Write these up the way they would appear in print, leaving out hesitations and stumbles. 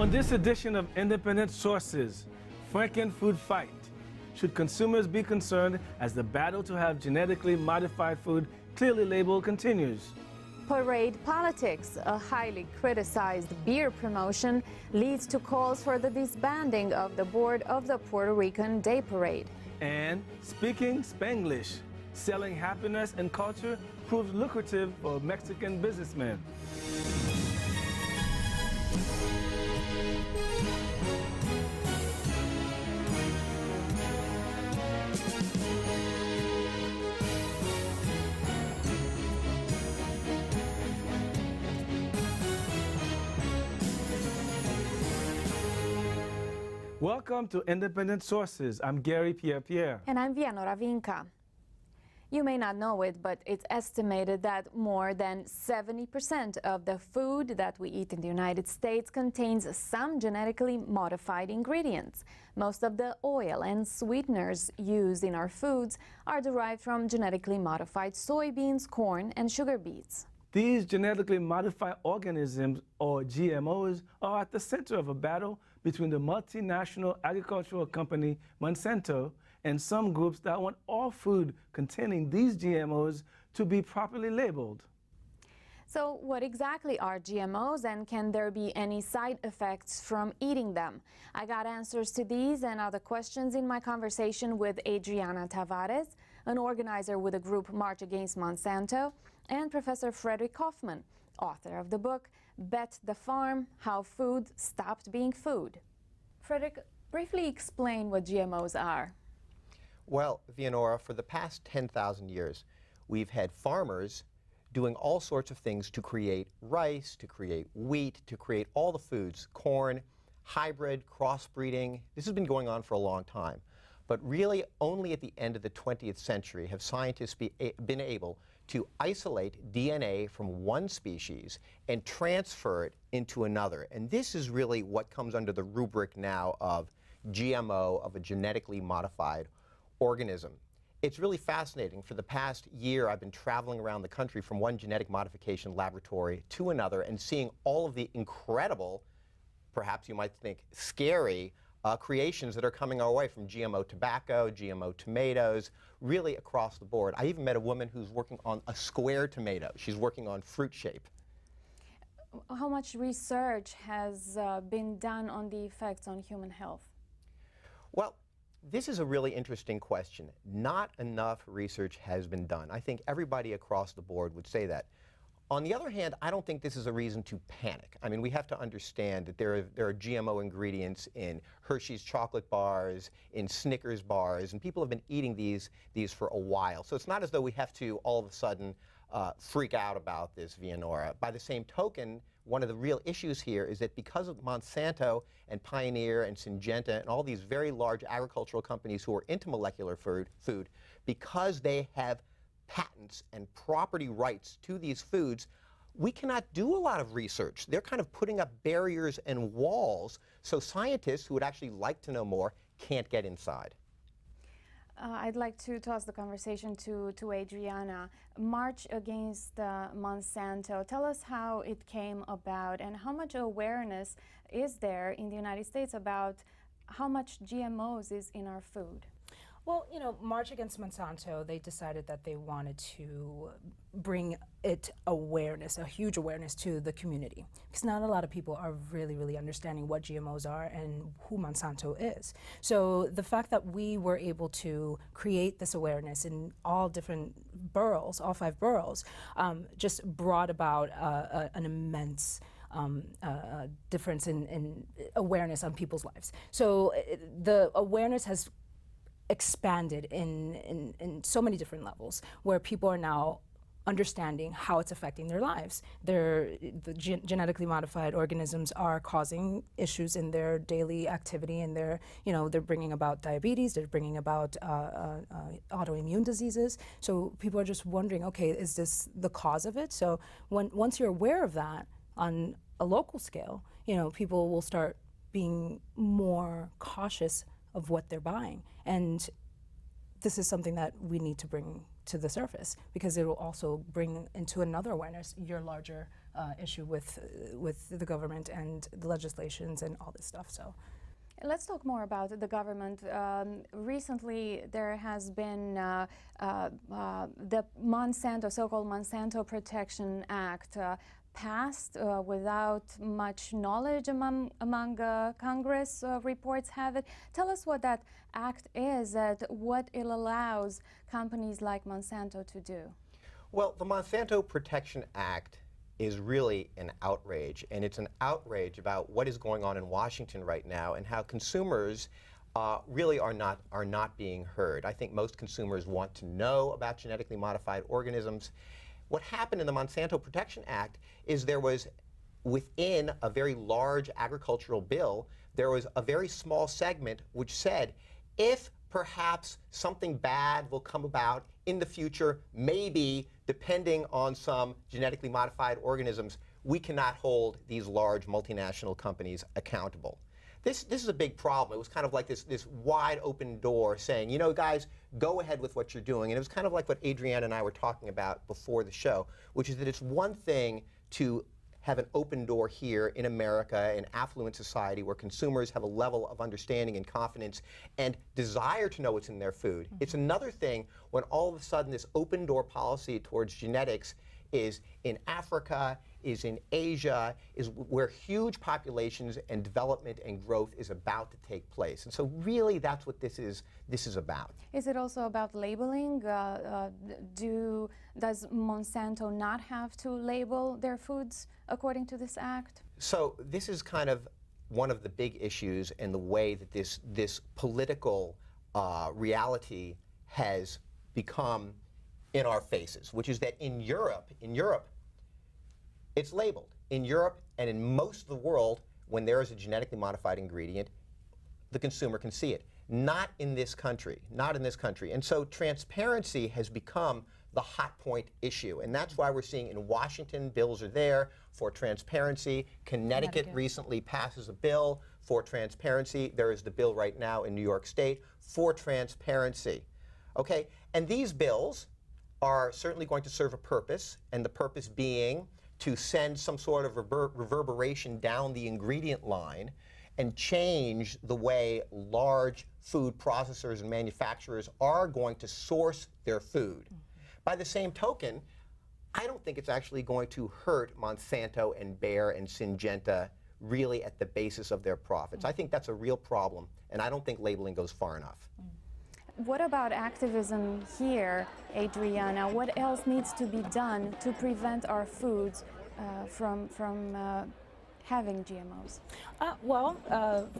On this edition of Independent Sources, Franken food fight. Should consumers be concerned as the battle to have genetically modified food clearly labeled continues? Parade politics, a highly criticized beer promotion, leads to calls for the disbanding of the board of the Puerto Rican Day Parade. And speaking Spanglish, selling happiness and culture proves lucrative for Mexican businessmen. Welcome to Independent Sources. I'm Gary Pierre-Pierre. And I'm Vienora Vinca. You may not know it, but it's estimated that more than 70% of the food that we eat in the United States contains some genetically modified ingredients. Most of the oil and sweeteners used in our foods are derived from genetically modified soybeans, corn, and sugar beets. These genetically modified organisms, or GMOs, are at the center of a battle between the multinational agricultural company Monsanto and some groups that want all food containing these GMOs to be properly labeled. So what exactly are GMOs, and can there be any side effects from eating them? I got answers to these and other questions in my conversation with Adriana Tavares, an organizer with the group March Against Monsanto, and Professor Frederick Kaufman, author of the book Bet the Farm: How Food Stopped Being Food. Frederick, briefly explain what GMOs are. Well, Vienora, for the past 10,000 years, we've had farmers doing all sorts of things to create rice, to create wheat, to create all the foods, corn, hybrid, crossbreeding. This has been going on for a long time. But really, only at the end of the 20th century have scientists been able to isolate DNA from one species and transfer it into another. And this is really what comes under the rubric now of GMO, of a genetically modified organism. It's really fascinating. For the past year, I've been traveling around the country from one genetic modification laboratory to another and seeing all of the incredible, perhaps you might think scary, creations that are coming our way, from GMO tobacco, GMO tomatoes, really across the board. I even met a woman who's working on a square tomato. She's working on fruit shape. How much research has been done on the effects on human health? Well, this is a really interesting question. Not enough research has been done. I think everybody across the board would say that. On the other hand, I don't think this is a reason to panic. I mean, we have to understand that there are GMO ingredients in Hershey's chocolate bars, in Snickers bars, and people have been eating these for a while. So it's not as though we have to all of a sudden freak out about this, Vienora. By the same token, one of the real issues here is that because of Monsanto and Pioneer and Syngenta and all these very large agricultural companies who are into molecular food, because they have patents and property rights to these foods, we cannot do a lot of research. They're kind of putting up barriers and walls, so scientists who would actually like to know more can't get inside. I'd like to toss the conversation to Adriana. March Against Monsanto. Tell us how it came about and how much awareness is there in the United States about how much GMOs is in our food? Well, you know, March Against Monsanto, they decided that they wanted to bring awareness, a huge awareness to the community, because not a lot of people are really understanding what GMOs are and who Monsanto is. So the fact that we were able to create this awareness in all different boroughs, all 5 boroughs, just brought about an immense difference in awareness on people's lives. So the awareness has expanded in so many different levels, where people are now understanding how it's affecting their lives. The genetically modified organisms are causing issues in their daily activity, and they're bringing about diabetes, they're bringing about autoimmune diseases. So people are just wondering, okay, is this the cause of it? So once you're aware of that on a local scale, people will start being more cautious of what they're buying. And this is something that we need to bring to the surface, because it will also bring into another awareness your larger issue with the government and the legislations and all this stuff. So. Let's talk more about the government. Recently, there has been the Monsanto, so-called Monsanto Protection Act, passed without much knowledge among Congress, reports have it. Tell us what that act is and what it allows companies like Monsanto to do. Well, the Monsanto Protection Act is really an outrage, and it's an outrage about what is going on in Washington right now and how consumers really are not being heard. I think most consumers want to know about genetically modified organisms. What happened in the Monsanto Protection Act is there was, within a very large agricultural bill, there was a very small segment which said, if perhaps something bad will come about in the future, maybe depending on some genetically modified organisms, we cannot hold these large multinational companies accountable. This is a big problem. It was kind of like this wide open door saying, you know, guys, go ahead with what you're doing. And it was kind of like what Adriana and I were talking about before the show, which is that it's one thing to have an open door here in America, an affluent society where consumers have a level of understanding and confidence and desire to know what's in their food. Mm-hmm. It's another thing when all of a sudden this open door policy towards genetics is in Africa, is in Asia, is where huge populations and development and growth is about to take place. And so really that's what this is about. Is it also about labeling? Does Monsanto not have to label their foods according to this act? So this is kind of one of the big issues in the way that this political reality has become in our faces, which is that in Europe, it's labeled. In Europe and in most of the world, when there is a genetically modified ingredient, the consumer can see it. Not in this country, not in this country. And so transparency has become the hot point issue. And that's why we're seeing in Washington, bills are there for transparency. Connecticut recently passes a bill for transparency. There is the bill right now in New York State for transparency. Okay, and these bills are certainly going to serve a purpose, and the purpose being to send some sort of reverberation down the ingredient line and change the way large food processors and manufacturers are going to source their food. Mm-hmm. By the same token, I don't think it's actually going to hurt Monsanto and Bayer and Syngenta really at the basis of their profits. Mm-hmm. I think that's a real problem, and I don't think labeling goes far enough. Mm-hmm. What about activism here, Adriana? What else needs to be done to prevent our foods from having GMOs?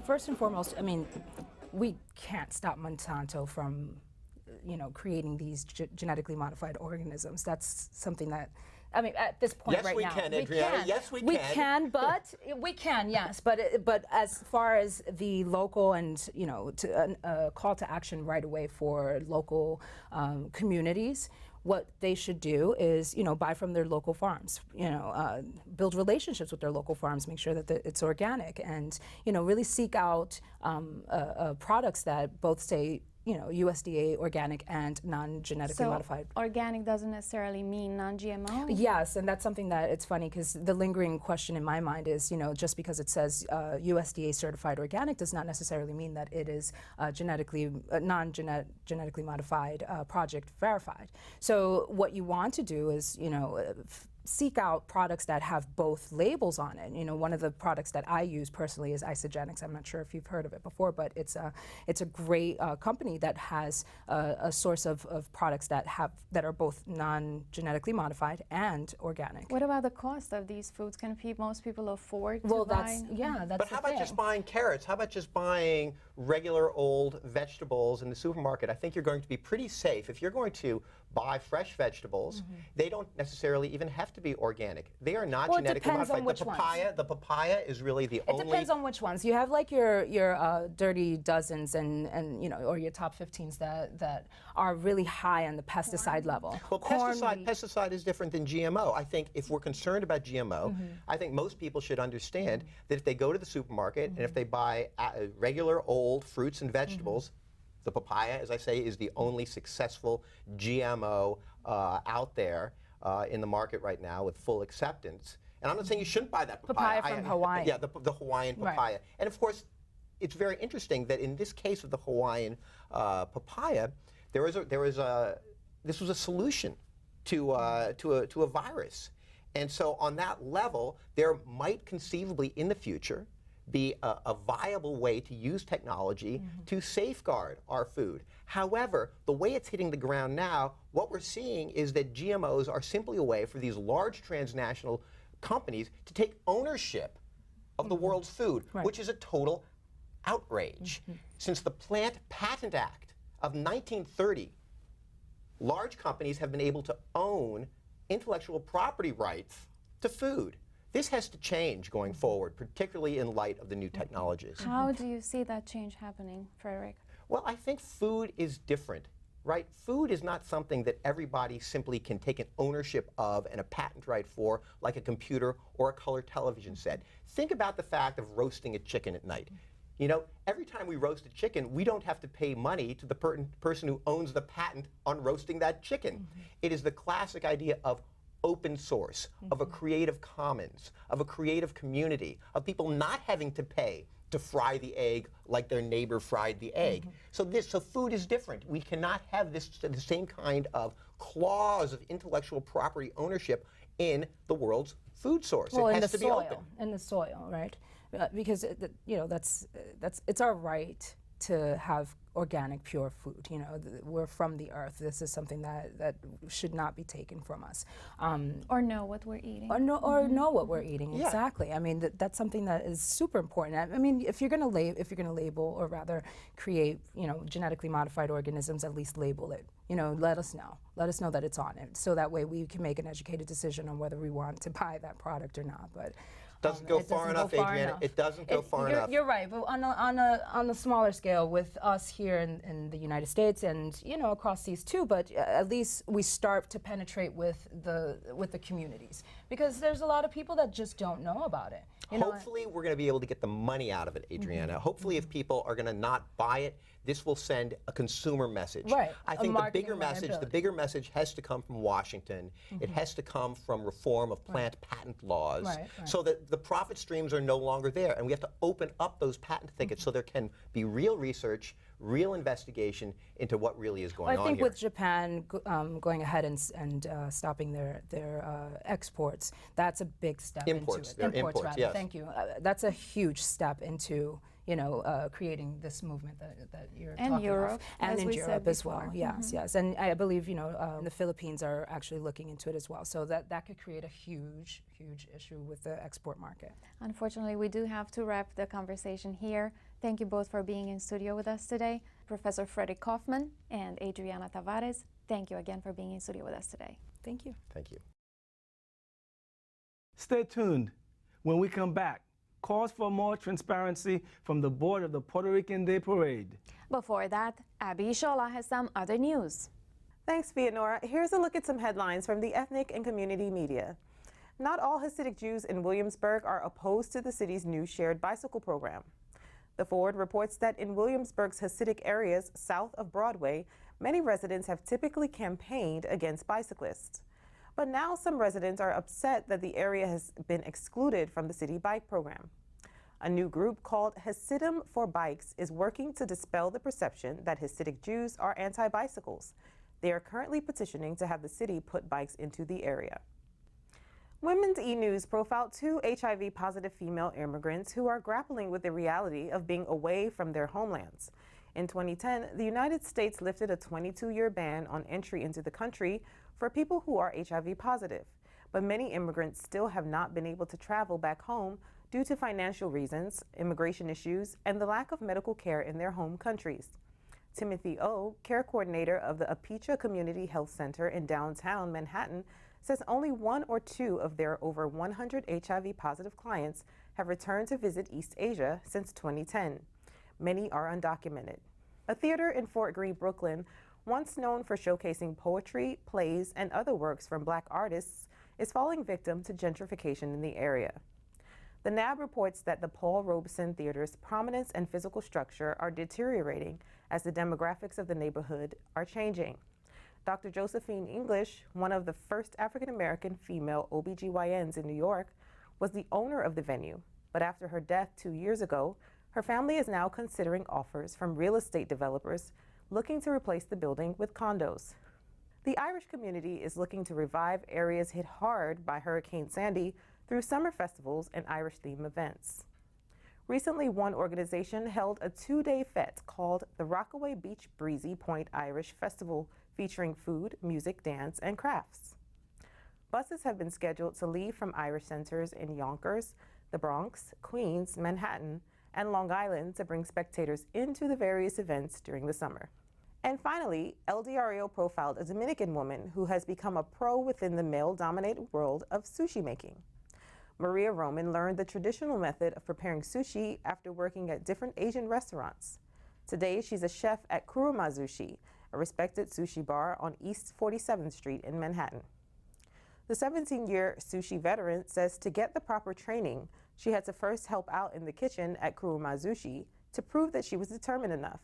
First and foremost, I mean, we can't stop Monsanto from, creating these genetically modified organisms. That's something that, I mean, at this point right now. Yes, we can, Adriana. Yes, we can. We can, but we can, yes. But as far as the local and, a call to action right away for local communities, what they should do is, buy from their local farms, build relationships with their local farms, make sure that it's organic, and, really seek out products that both say, USDA organic and non-genetically modified. Organic doesn't necessarily mean non-GMO? Yes, and that's something that it's funny because the lingering question in my mind is, just because it says USDA certified organic does not necessarily mean that it is non-genetically modified project verified. So what you want to do is, seek out products that have both labels on it. One of the products that I use personally is Isogenics. I'm not sure if you've heard of it before, but it's a great company that has a source of products that are both non-genetically modified and organic. What about the cost of these foods? Can most people afford to buy? That's But how about just buying carrots? How about just buying regular old vegetables in the supermarket? I think you're going to be pretty safe. If you're going to buy fresh vegetables, they don't necessarily even have to be organic. They are not genetically modified. The papaya is really the only. It depends on which ones. You have like your dirty dozens and or your top 15s that are really high on the pesticide level. Well, pesticide is different than GMO. I think if we're concerned about GMO, I think most people should understand that if they go to the supermarket and if they buy regular old fruits and vegetables, the papaya, as I say, is the only successful GMO out there in the market right now with full acceptance. And I'm not saying you shouldn't buy that Papaya from Hawaii. Yeah, the Hawaiian papaya. Right. And of course, it's very interesting that in this case of the Hawaiian papaya, this was a solution to a virus. And so on that level, there might conceivably in the future be a viable way to use technology to safeguard our food. However, the way it's hitting the ground now, what we're seeing is that GMOs are simply a way for these large transnational companies to take ownership of the world's food, which is a total outrage. Since the Plant Patent Act of 1930, large companies have been able to own intellectual property rights to food. This has to change going forward, particularly in light of the new technologies. How do you see that change happening, Frederick? Well, I think food is different, right? Food is not something that everybody simply can take an ownership of and a patent right for, like a computer or a color television set. Think about the fact of roasting a chicken at night. You know, every time we roast a chicken, we don't have to pay money to the person who owns the patent on roasting that chicken. It is the classic idea of open source, of a creative commons, of a creative community, of people not having to pay to fry the egg like their neighbor fried the egg. So food is different. We cannot have the same kind of clause of intellectual property ownership in the world's food source. Well, it in has the to be open. in the soil, right? Because you know it's our right to have organic, pure food. You know, we're from the earth. This is something that should not be taken from us. Or know what we're eating. Or know what we're eating. Yeah. Exactly. I mean, that's something that is super important. I mean, if you're going to label or rather create, you know, genetically modified organisms, at least label it. You know, let us know. Let us know that it's on it, so that way we can make an educated decision on whether we want to buy that product or not. But Doesn't go far enough, Adriana. It doesn't go far enough. You're right, but on a smaller scale, with us here in the United States and you know across these two, but at least we start to penetrate with the communities, because there's a lot of people that just don't know about it. Hopefully, we're going to be able to get the money out of it, Adriana. Hopefully, if people are going to not buy it, this will send a consumer message. Right. I think the bigger message has to come from Washington. It has to come from reform of plant patent laws, so that the profit streams are no longer there, and we have to open up those patent thickets so there can be real research, real investigation into what really is going on here. I think with Japan going ahead and stopping their exports, that's a big step into it. Imports, rather. yes. Thank you. That's a huge step into creating this movement that you're talking about. Europe, And in Europe as well. before. Yes. And I believe, the Philippines are actually looking into it as well. So that could create a huge issue with the export market. Unfortunately, we do have to wrap the conversation here. Thank you both for being in studio with us today. Professor Frederick Kaufman and Adriana Tavares, thank you again for being in studio with us today. Thank you. Thank you. Stay tuned. When we come back, calls for more transparency from the board of the Puerto Rican Day Parade. Before that, Abby Ishola has some other news. Thanks, Vianora. Here's a look at some headlines from the ethnic and community media. Not all Hasidic Jews in Williamsburg are opposed to the city's new shared bicycle program. The Forward reports that in Williamsburg's Hasidic areas south of Broadway, many residents have typically campaigned against bicyclists. But now some residents are upset that the area has been excluded from the city bike program. A new group called Hasidim for Bikes is working to dispel the perception that Hasidic Jews are anti-bicycles. They are currently petitioning to have the city put bikes into the area. Women's E-News profiled 2 HIV-positive female immigrants who are grappling with the reality of being away from their homelands. In 2010, the United States lifted a 22-year ban on entry into the country for people who are HIV positive, but many immigrants still have not been able to travel back home due to financial reasons, immigration issues, and the lack of medical care in their home countries. Timothy O., care coordinator of the Apicha Community Health Center in downtown Manhattan, says only 1 or 2 of their over 100 HIV-positive clients have returned to visit East Asia since 2010. Many are undocumented. A theater in Fort Greene, Brooklyn, once known for showcasing poetry, plays, and other works from Black artists, is falling victim to gentrification in the area. The NAB reports that the Paul Robeson Theater's prominence and physical structure are deteriorating as the demographics of the neighborhood are changing. Dr. Josephine English, one of the first African-American female OBGYNs in New York, was the owner of the venue, but after her death 2 years ago, her family is now considering offers from real estate developers looking to replace the building with condos. The Irish community is looking to revive areas hit hard by Hurricane Sandy through summer festivals and Irish-themed events. Recently, one organization held a 2-day fete called the Rockaway Beach Breezy Point Irish Festival, featuring food, music, dance, and crafts. Buses have been scheduled to leave from Irish centers in Yonkers, the Bronx, Queens, Manhattan, and Long Island to bring spectators into the various events during the summer. And finally, LDRAO profiled a Dominican woman who has become a pro within the male-dominated world of sushi making. Maria Roman learned the traditional method of preparing sushi after working at different Asian restaurants. Today, she's a chef at Kuruma Sushi, a respected sushi bar on East 47th Street in Manhattan. The 17-year sushi veteran says to get the proper training, she had to first help out in the kitchen at Kuruma Sushi to prove that she was determined enough.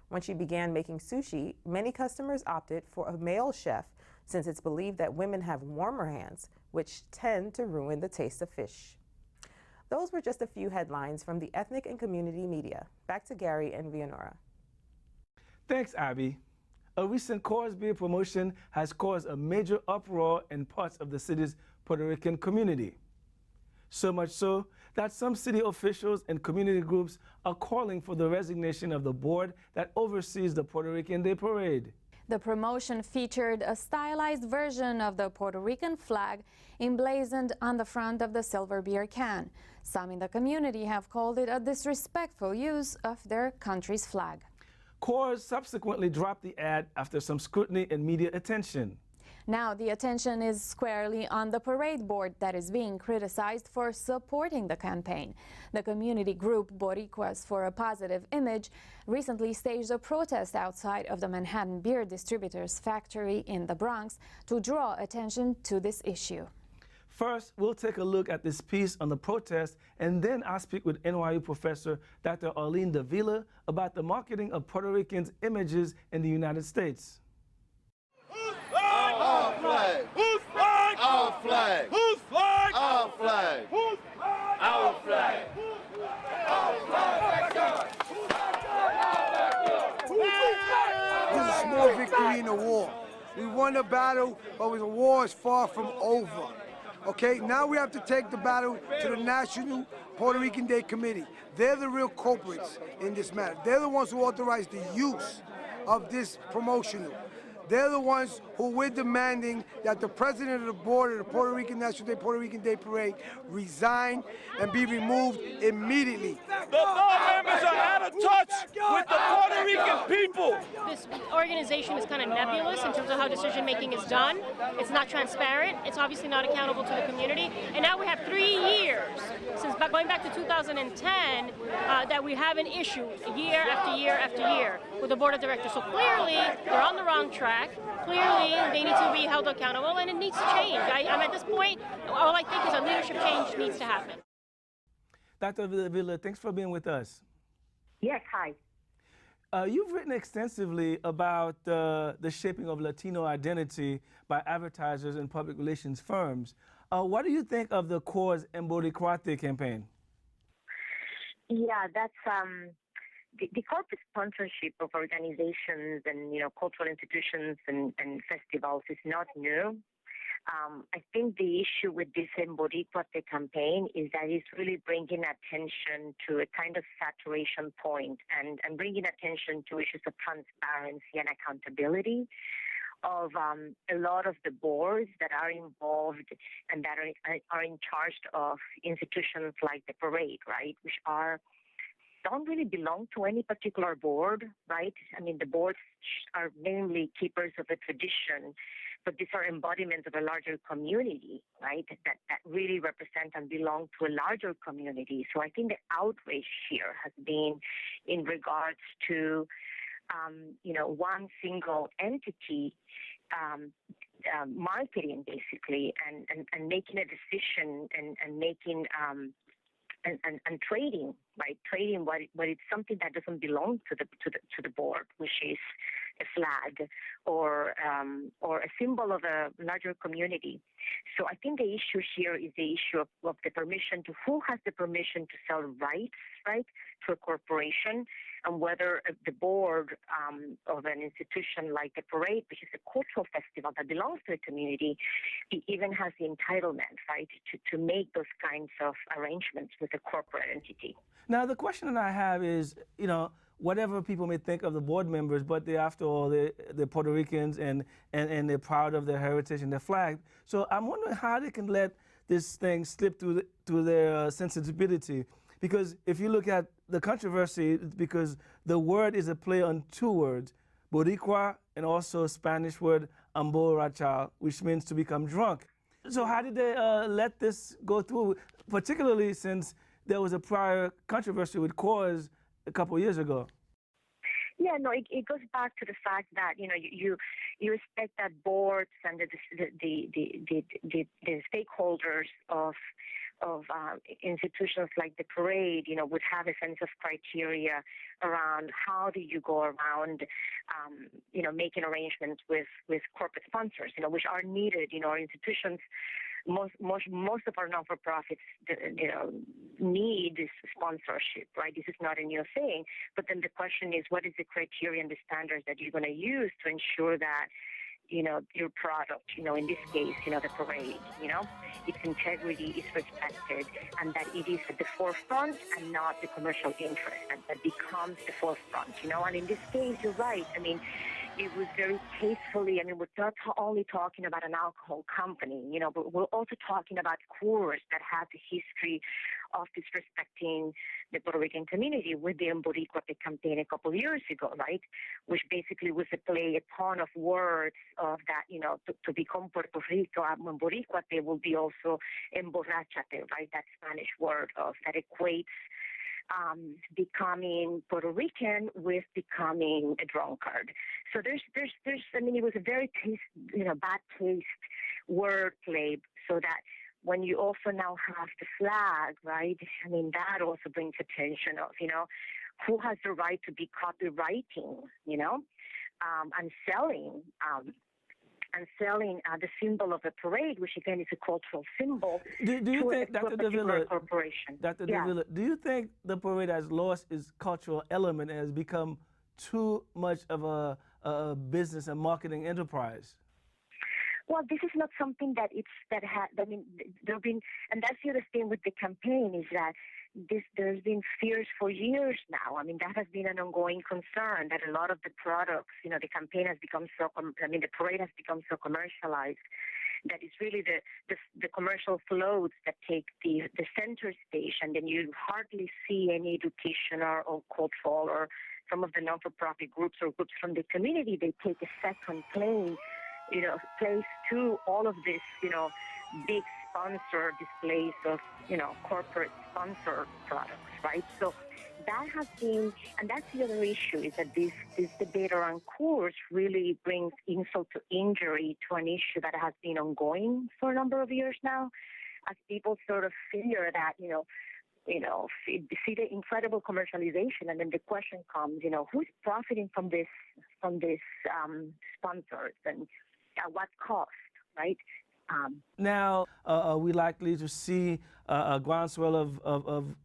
When she began making sushi, many customers opted for a male chef since it's believed that women have warmer hands, which tend to ruin the taste of fish. Those were just a few headlines from the ethnic and community media. Back to Gary and Vianora. Thanks, Abby. A recent Coors beer promotion has caused a major uproar in parts of the city's Puerto Rican community. So much so that some city officials and community groups are calling for the resignation of the board that oversees the Puerto Rican Day Parade. The promotion featured a stylized version of the Puerto Rican flag emblazoned on the front of the silver beer can. Some in the community have called it a disrespectful use of their country's flag. Coors subsequently dropped the ad after some scrutiny and media attention. Now the attention is squarely on the parade board that is being criticized for supporting the campaign. The community group Boricuas for a Positive Image recently staged a protest outside of the Manhattan Beer Distributors factory in the Bronx to draw attention to this issue. First, we'll take a look at this piece on the protest, and then I'll speak with NYU professor Dr. Arlene Davila about the marketing of Puerto Ricans' images in the United States. Our flag! Whose flag? Our flag! Whose flag? Our flag! Whose flag? Our flag! Our flag! This is a small victory in the war. We won the battle, but the war is far from over. Okay, now we have to take the battle to the National Puerto Rican Day Committee. They're the real culprits in this matter. They're the ones who authorized the use of this promotional. They're the ones who we're demanding that the president of the board of the Puerto Rican Day Parade resign and be removed immediately. The board members are out of touch with the Puerto Rican people. This organization is kind of nebulous in terms of how decision making is done. It's not transparent. It's obviously not accountable to the community. And now we have 3 years, since going back to 2010, that we have an issue year after year after year with the board of directors. So clearly, they're on the wrong track. Clearly, they need to be held accountable, and it needs to change. I'm at this point, all I think is a leadership change needs to happen. Dr. Villa, thanks for being with us. Yes, hi. You've written extensively about the shaping of Latino identity by advertisers and public relations firms. What do you think of the Coors Embodicuate campaign? Yeah, that's the corporate sponsorship of organizations and cultural institutions and festivals is not new. I think the issue with this Embodicuate campaign is that it's really bringing attention to a kind of saturation point and bringing attention to issues of transparency and accountability of a lot of the boards that are involved and that are in charge of institutions like the parade, right, which don't really belong to any particular board, right? I mean, the boards are mainly keepers of a tradition, but these are embodiments of a larger community, right, that really represent and belong to a larger community. So I think the outrage here has been in regards to, one single entity marketing, basically, and making a decision and making and trading, right? Trading what it's something that doesn't belong to the board, which is a flag or a symbol of a larger community. So I think the issue here is the issue of the permission to who has the permission to sell rights, right, to a corporation, and whether the board of an institution like the parade, which is a cultural festival that belongs to a community, it even has the entitlement, right, to make those kinds of arrangements with a corporate entity. Now, the question that I have is, you know, whatever people may think of the board members, but they're, after all, they're Puerto Ricans and they're proud of their heritage and their flag. So I'm wondering how they can let this thing slip through their sensibility. Because if you look at the controversy, it's because the word is a play on two words, boricua and also a Spanish word, emborrachar, which means to become drunk. So how did they let this go through, particularly since there was a prior controversy with Coors a couple of years ago? Yeah, no, it goes back to the fact that, you know, you expect that boards and the stakeholders of institutions like the parade, you know, would have a sense of criteria around how do you go around, you know, making arrangements with corporate sponsors, you know, which are needed. You know, our institutions, most of our non-for-profits, you know, need this sponsorship, right? This is not a new thing. But then the question is, what is the criteria and the standards that you're going to use to ensure that, you know, your product, you know, in this case, you know, the parade, you know, its integrity is respected and that it is at the forefront and not the commercial interest, and that becomes the forefront, you know. And in this case, you're right. I mean, it was very tastefully. I mean, we're not only talking about an alcohol company, you know, but we're also talking about Coors that has a history of disrespecting the Puerto Rican community with the Emboricuate campaign a couple of years ago, right? Which basically was a play, a ton of words of that, you know, to become Puerto Rico, Emboricuate will be also emborrachate, right? That Spanish word of that equates becoming Puerto Rican with becoming a drunkard. So there's I mean, it was a very bad taste wordplay, so that when you also now have the flag, right? I mean, that also brings attention of, you know, who has the right to be copywriting, you know, and selling the symbol of a parade, which again is a cultural symbol. Do you think, Dr. Davila, corporation? Dr. Davila, do you think the parade has lost its cultural element and has become too much of a business and marketing enterprise? Well, this is not something I mean, there have been, and that's the other thing with the campaign is that there's been fears for years now. I mean, that has been an ongoing concern that a lot of the products, you know, the campaign has become the parade has become so commercialized that it's really the commercial floats that take the center stage, and then you hardly see any educational or cultural or some of the non-for-profit groups or groups from the community. They take a second place to all of this, you know, big sponsor displays of, you know, corporate sponsor products, right? So that has been, and that's the other issue, is that this debate around Coors really brings insult to injury to an issue that has been ongoing for a number of years now, as people sort of fear that, you know, see the incredible commercialization, and then the question comes, you know, who's profiting from this sponsors, and at what cost, right? Now, are we likely to see a groundswell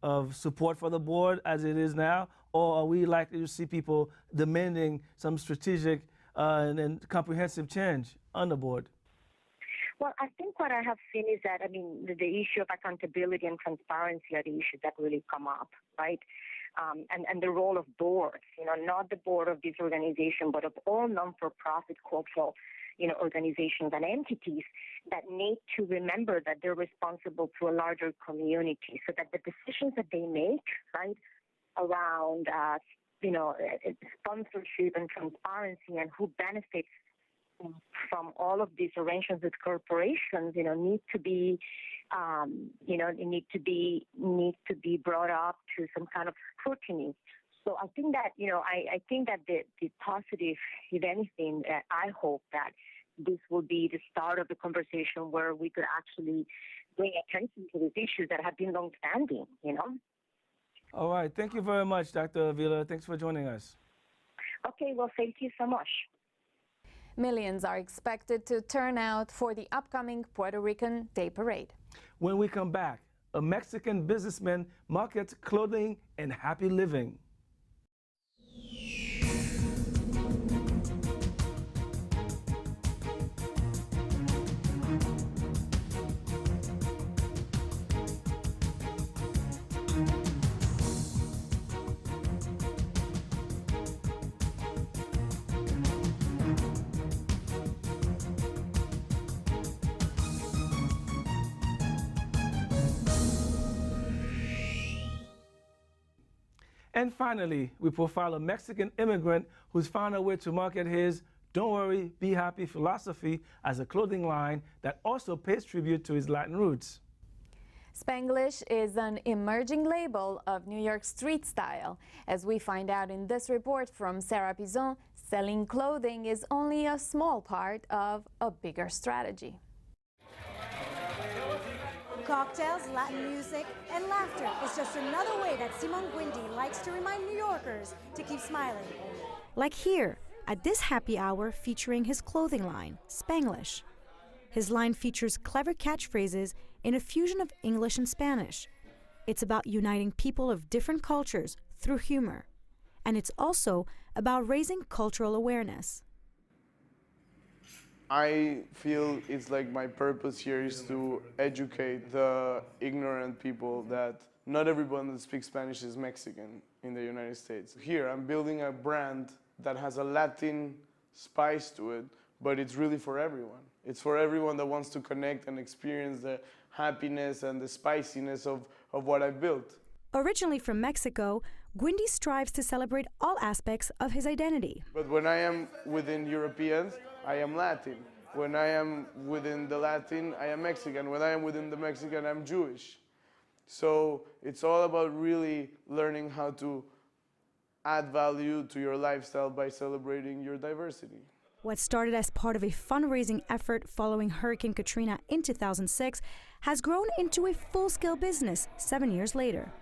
of support for the board as it is now, or are we likely to see people demanding some strategic and comprehensive change on the board? Well, I think what I have seen is that, I mean, the issue of accountability and transparency are the issues that really come up, right? And the role of boards, you know, not the board of this organization, but of all non-for-profit cultural, you know, organizations and entities that need to remember that they're responsible to a larger community, so that the decisions that they make, right, around, you know, sponsorship and transparency and who benefits from all of these arrangements with corporations, you know, need to be brought up to some kind of scrutiny. So I think that, you know, I think that the positive, if anything, I hope that this will be the start of the conversation where we could actually bring attention to these issues that have been long-standing, you know. All right. Thank you very much, Dr. Avila. Thanks for joining us. Okay. Okay, well, thank you so much. Millions are expected to turn out for the upcoming Puerto Rican Day Parade. When we come back, a Mexican businessman markets clothing and happy living. And finally, we profile a Mexican immigrant who's found a way to market his "Don't Worry, Be Happy" philosophy as a clothing line that also pays tribute to his Latin roots. Spanglish is an emerging label of New York street style. As we find out in this report from Sarah Pizon, selling clothing is only a small part of a bigger strategy. Cocktails, Latin music, and laughter is just another way that Simon Guindy likes to remind New Yorkers to keep smiling. Like here, at this happy hour featuring his clothing line, Spanglish. His line features clever catchphrases in a fusion of English and Spanish. It's about uniting people of different cultures through humor. And it's also about raising cultural awareness. I feel it's like my purpose here is to educate the ignorant people that not everyone that speaks Spanish is Mexican in the United States. Here, I'm building a brand that has a Latin spice to it, but it's really for everyone. It's for everyone that wants to connect and experience the happiness and the spiciness of what I built. Originally from Mexico, Guindy strives to celebrate all aspects of his identity. But when I am within Europeans, I am Latin. When I am within the Latin, I am Mexican. When I am within the Mexican, I'm Jewish. So it's all about really learning how to add value to your lifestyle by celebrating your diversity. What started as part of a fundraising effort following Hurricane Katrina in 2006 has grown into a full-scale business 7 years later.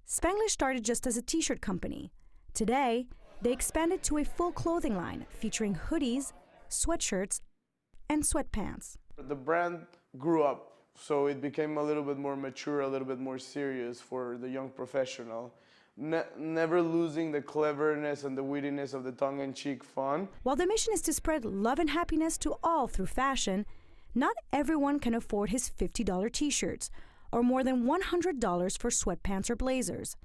Spanglish started just as a t-shirt company. Today, they expanded to a full clothing line featuring hoodies, sweatshirts, and sweatpants. The brand grew up, so it became a little bit more mature, a little bit more serious for the young professional. Never losing the cleverness and the wittiness of the tongue-in-cheek fun. While the mission is to spread love and happiness to all through fashion, not everyone can afford his $50 t-shirts or more than $100 for sweatpants or blazers.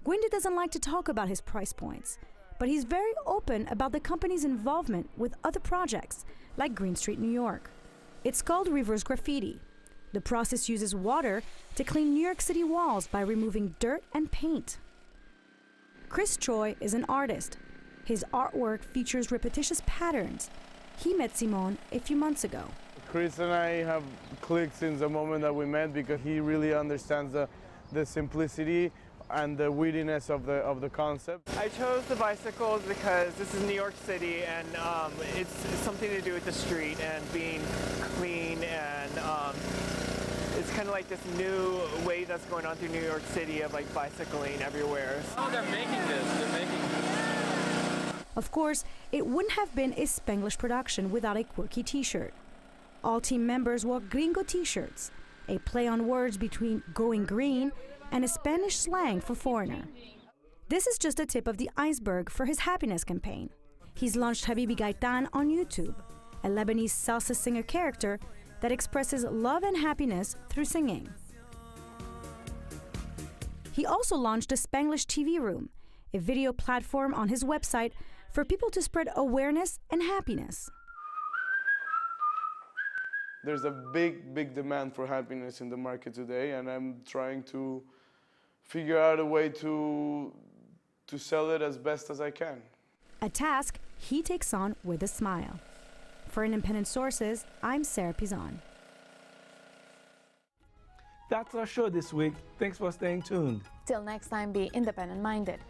Guindy doesn't like to talk about his price points, but he's very open about the company's involvement with other projects, like Green Street, New York. It's called reverse graffiti. The process uses water to clean New York City walls by removing dirt and paint. Chris Choi is an artist. His artwork features repetitious patterns. He met Simon a few months ago. Chris and I have clicked since the moment that we met because he really understands the simplicity and the wittiness of the concept. I chose the bicycles because this is New York City and it's something to do with the street and being clean, and it's kind of like this new wave that's going on through New York City of like bicycling everywhere. Oh, they're making this. Of course, it wouldn't have been a Spanglish production without a quirky t-shirt. All team members wore gringo t-shirts, a play on words between going green and a Spanish slang for foreigner. This is just the tip of the iceberg for his happiness campaign. He's launched Habibi Gaitan on YouTube, a Lebanese salsa singer character that expresses love and happiness through singing. He also launched a Spanglish TV Room, a video platform on his website for people to spread awareness and happiness. There's a big demand for happiness in the market today, and I'm trying to figure out a way to sell it as best as I can. A task he takes on with a smile. For Independent Sources, I'm Sarah Pizon. That's our show this week. Thanks for staying tuned. Till next time, be independent-minded.